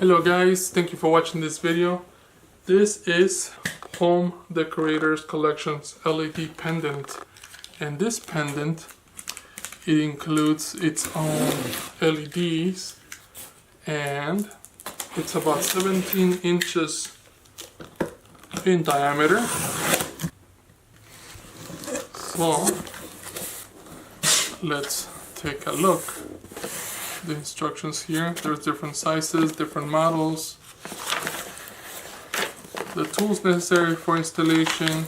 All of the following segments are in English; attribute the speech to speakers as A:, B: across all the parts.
A: Hello guys, thank you for watching this video. This is Home Decorators Collection's LED pendant, and this pendant, it includes its own LEDs, and it's about 17 inches in diameter. So let's take a look. The instructions here, there's different sizes, different models, the tools necessary for installation,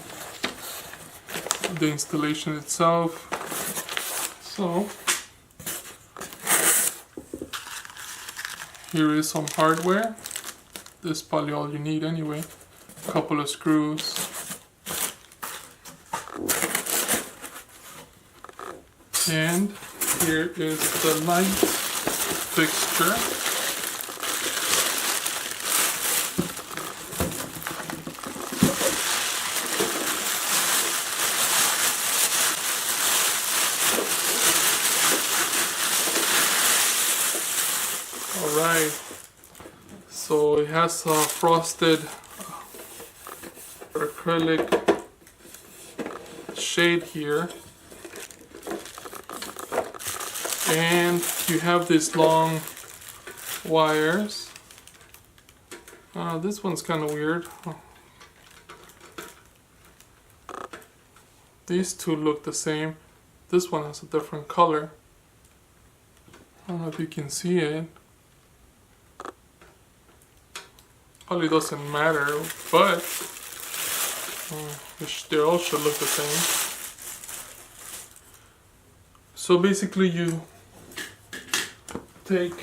A: the installation itself. So here is some hardware. This is probably all you need anyway. A couple of screws, and here is the light fixture. Alright, so it has a frosted acrylic shade here. And you have these long wires. This one's kind of weird. These two look the same. This one has a different color. I don't know if you can see it. Probably doesn't matter, but they all should look the same. So basically you take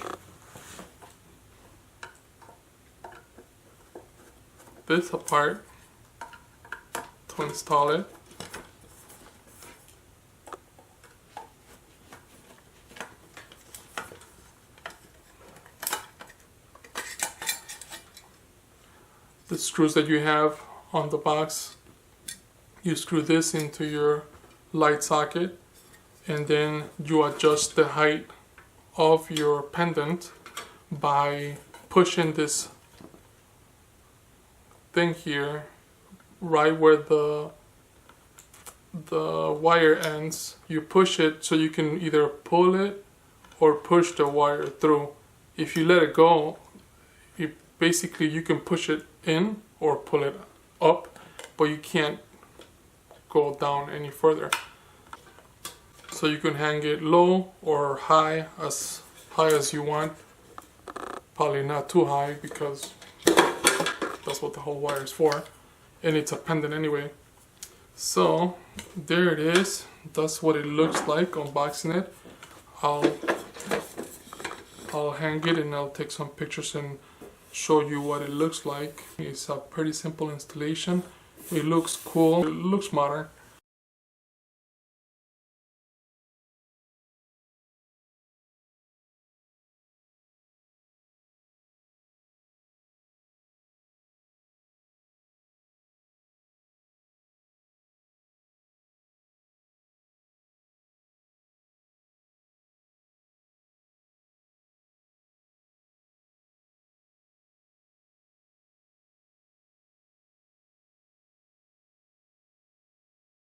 A: this apart to install it. The screws that you have on the box, you screw this into your light socket, and then you adjust the height of your pendant by pushing this thing here right where the wire ends. You push it so you can either pull it or push the wire through. If you let it go, basically you can push it in or pull it up, but you can't go down any further. So you can hang it low or high as you want. Probably not too high because that's what the whole wire is for. And it's a pendant anyway. So there it is. That's what it looks like unboxing it. I'll hang it and I'll take some pictures and show you what it looks like. It's a pretty simple installation. It looks cool. It looks modern.